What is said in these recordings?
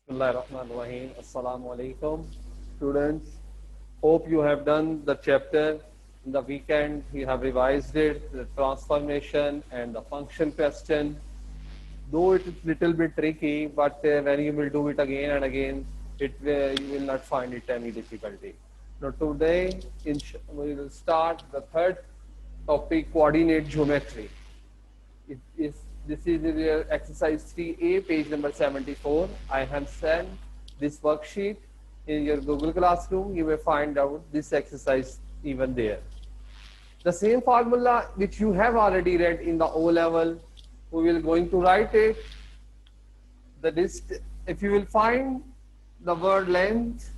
Bismillahirrahmanirrahim. Assalamu alaikum, students. Hope you have done the chapter in the weekend. You have revised it, the transformation and the function question. Though it is little bit tricky, but when you will do it again and again, you will not find it any difficulty. Now today, we will start the third topic, coordinate geometry. This is your exercise 3A, page number 74. I have sent this worksheet in your Google Classroom. You may find out this exercise even there. The same formula which you have already read in the O level, we will going to write it. If you will find the word length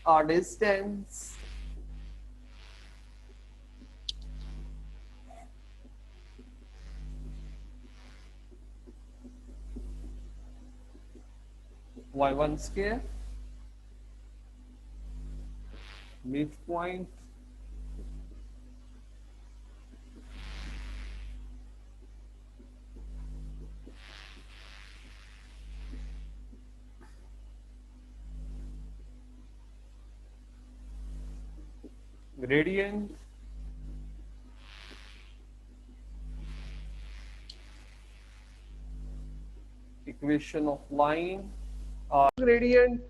or distance, y1 square, midpoint, gradient, equation of line, gradient,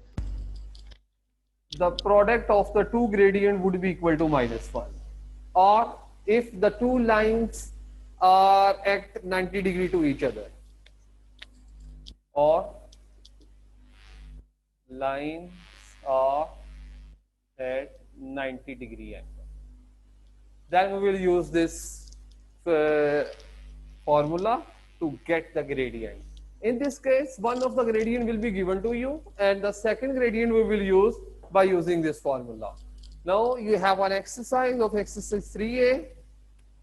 the product of the two gradient would be equal to -1. Or if the two lines are at 90 degree to each other, or lines are at 90 degree angle, then we will use this formula to get the gradient. In this case, one of the gradient will be given to you, and the second gradient we will use by using this formula. Now you have an exercise of exercise 3A.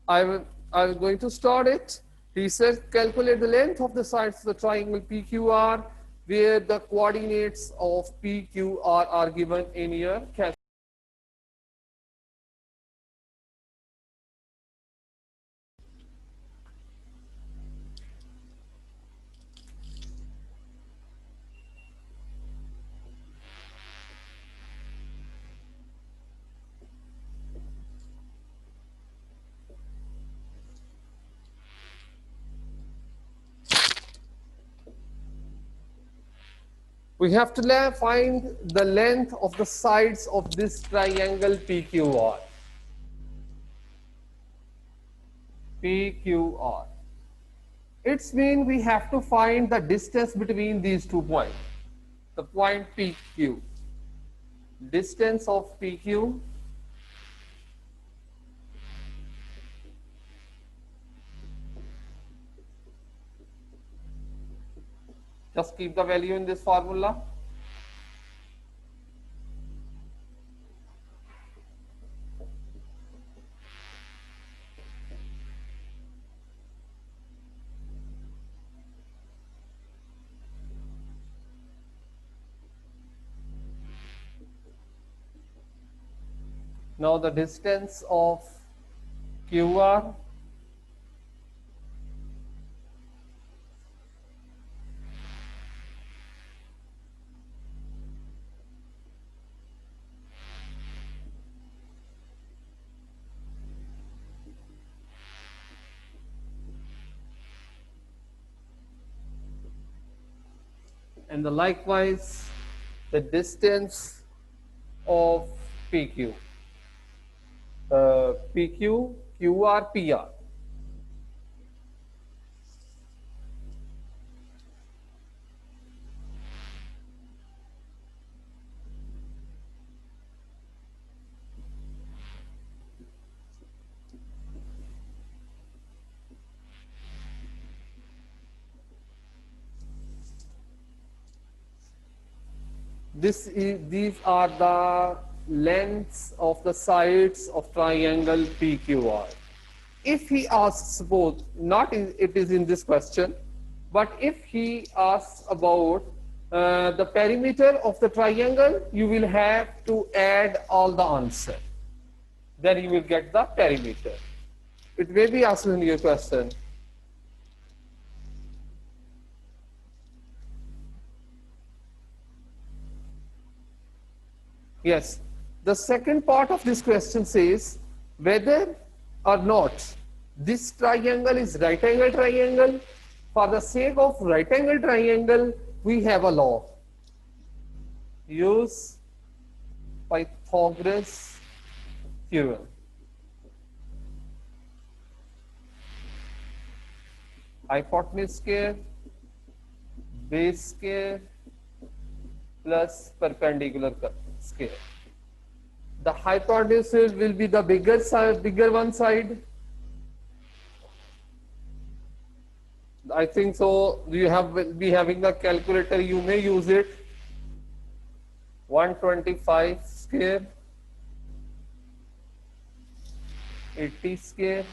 I'm going to start it. He says calculate the length of the sides of the triangle PQR, where the coordinates of PQR are given in your calculation. We have to find the length of the sides of this triangle PQR. PQR. It's mean we have to find the distance between these 2 points. The point PQ. Distance of PQ just keep the value in this formula. Now the distance of QR and likewise the distance of PQ. PQ, QR, PR. These are the lengths of the sides of triangle PQR. If he asks, suppose, it is in this question, but if he asks about the perimeter of the triangle, you will have to add all the answer. Then you will get the perimeter. It may be asked in your question. Yes. The second part of this question says whether or not this triangle is right angle triangle. For the sake of right angle triangle, we have a law. Use Pythagoras theorem. Hypotenuse square, base square plus perpendicular square. The hypotenuse will be the bigger side, bigger one side. I think so. You will be having a calculator. You may use it. 125 square, 80 square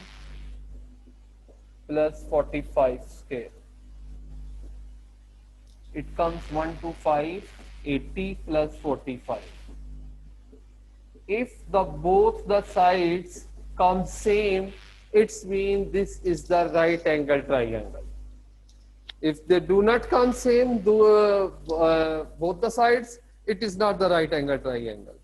plus 45 square. It comes 125, 80 plus 45. If both the sides come same, it means this is the right angle triangle. If they do not come same, both the sides, it is not the right angle triangle.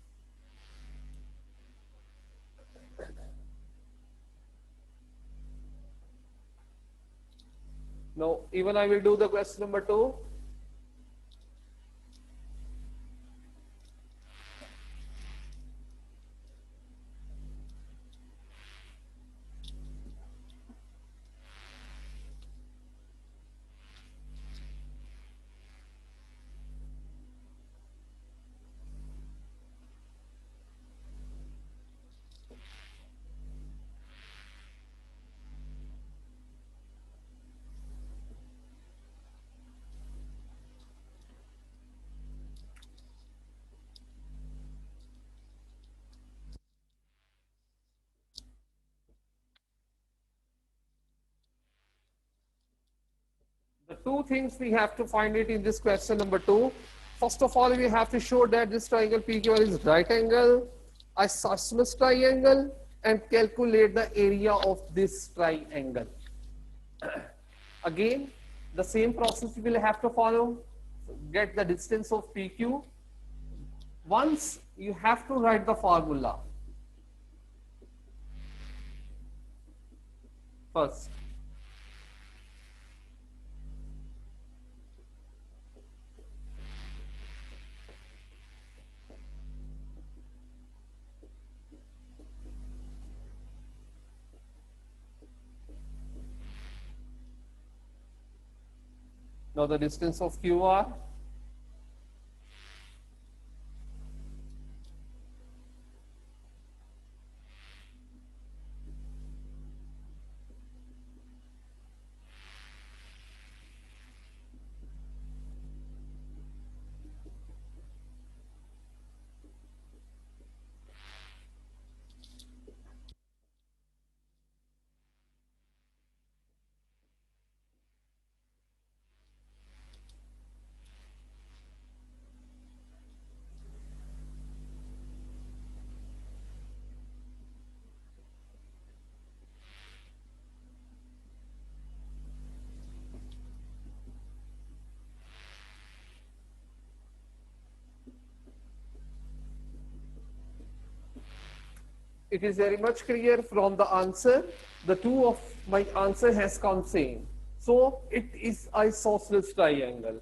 Now, even I will do the question number 2. The two things we have to find it in this question number 2. First of all, we have to show that this triangle PQR is right angle, isosceles triangle, and calculate the area of this triangle. Again, the same process we will have to follow. Get the distance of PQ. Once you have to write the formula. First, now the distance of QR. It is very much clear from the answer. The two of my answer has come same. So it is isosceles triangle.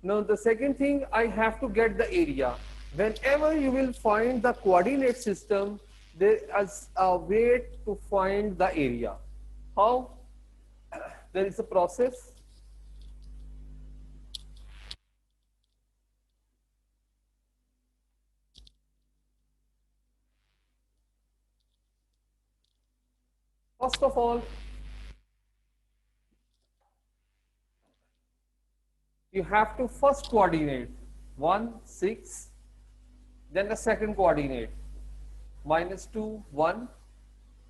Now the second thing, I have to get the area. Whenever you will find the coordinate system, there is a way to find the area. How? There is a process. First of all, you have to first coordinate 1, 6, then the second coordinate -2, 1,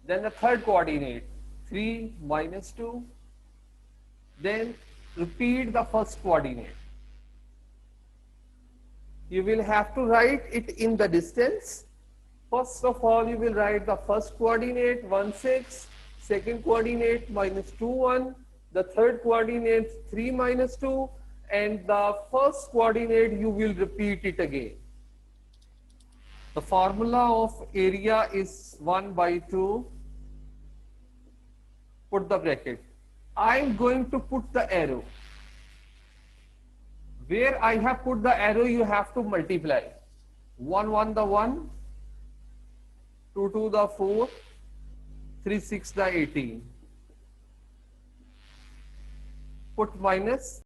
then the third coordinate 3, -2, then repeat the first coordinate. You will have to write it in the distance. First of all, you will write the first coordinate 1, 6, second coordinate -2, 1, the third coordinate 3, -2, and the first coordinate you will repeat it again. The formula of area is 1 by 2. Put the bracket. I am going to put the arrow. Where I have put the arrow, you have to multiply. 1, 1 the 1, 2, 2 the 4, 3, 6 the 18. Put minus.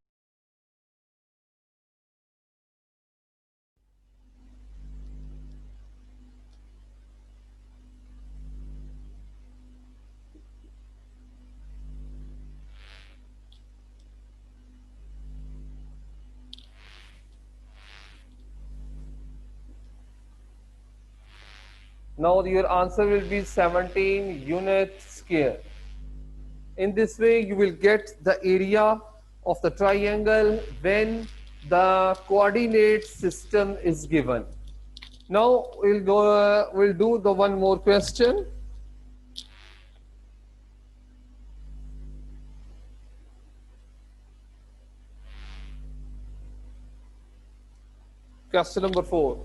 Now your answer will be 17 unit square. In this way you will get the area of the triangle when the coordinate system is given. Now we'll do the one more question. Question number 4.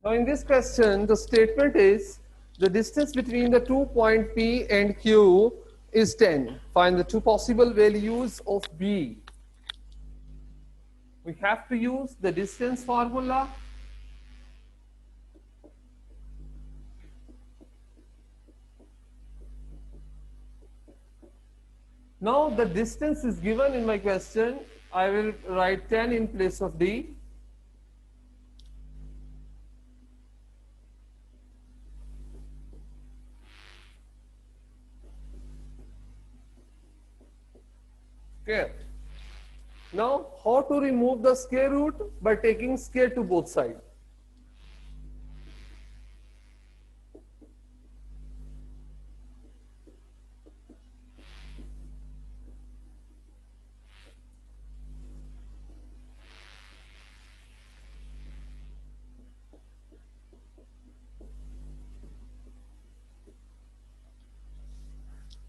Now in this question, the statement is the distance between the 2 point P and Q is 10. Find the two possible values of B. We have to use the distance formula. Now the distance is given in my question. I will write 10 in place of D. Okay. Now, how to remove the square root? By taking square to both sides.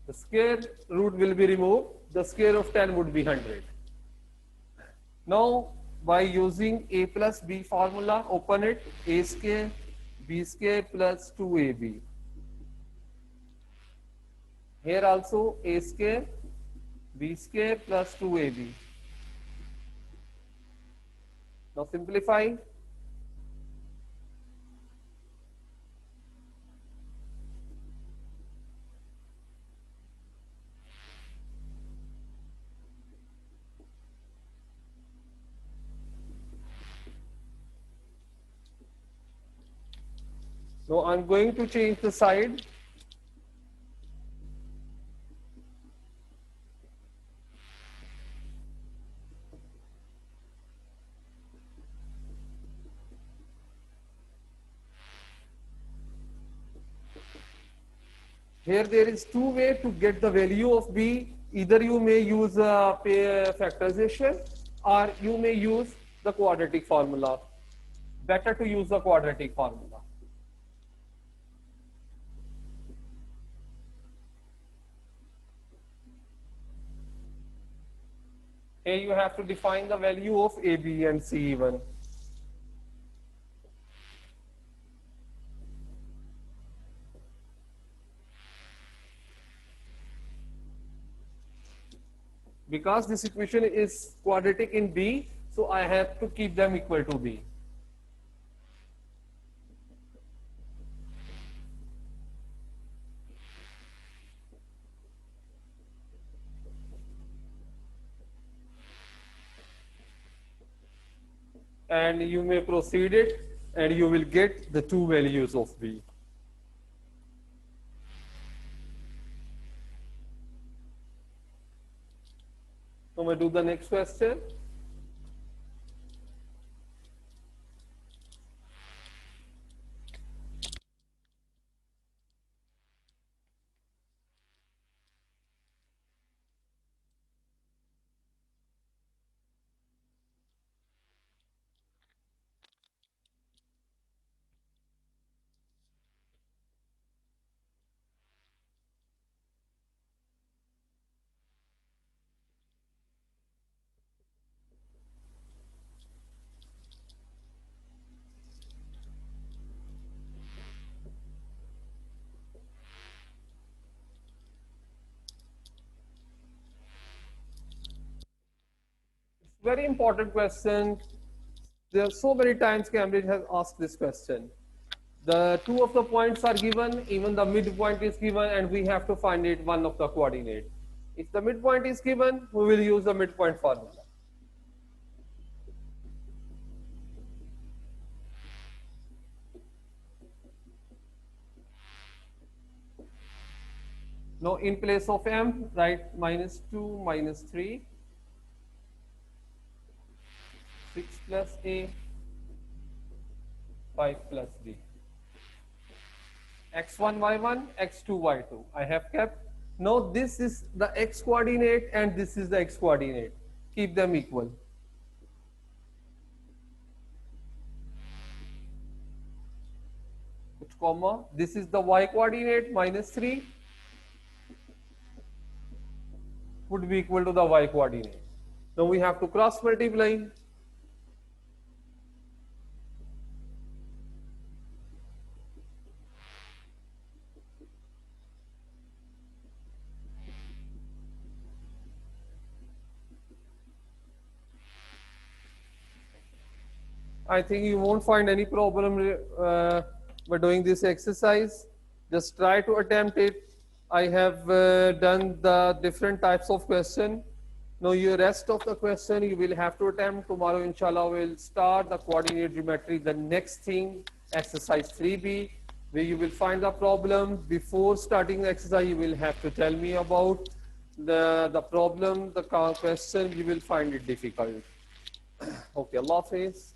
The square root will be removed. The square of 10 would be 100. Now, by using a plus b formula, open it, a square, b square plus 2ab. Here also a square, b square plus 2ab. Now simplify. So I'm going to change the side. Here there is two ways to get the value of B. Either you may use factorization or you may use the quadratic formula. Better to use the quadratic formula. Here you have to define the value of A, B and C even. Because this equation is quadratic in B, so I have to keep them equal to B. And you may proceed it and you will get the two values of B. So we do the next question. very important question. There are so many times Cambridge has asked this question. The two of the points are given, even the midpoint is given, and we have to find it one of the coordinate. If the midpoint is given, we will use the midpoint formula. Now in place of m, write -2 -3, 6 plus a, 5 plus b. x1, y1, x2, y2. I have kept. Now this is the x coordinate and this is the x coordinate. Keep them equal. Put comma. This is the y coordinate, -3. Would be equal to the y coordinate. Now we have to cross multiply. I think you won't find any problem by doing this exercise. Just try to attempt it. I have done the different types of question. Now your rest of the question you will have to attempt. Tomorrow inshallah we'll start the coordinate geometry. The next thing, exercise 3b, where you will find the problem. Before starting the exercise you will have to tell me about the problem, the question. You will find it difficult. Okay, Allah Hafiz.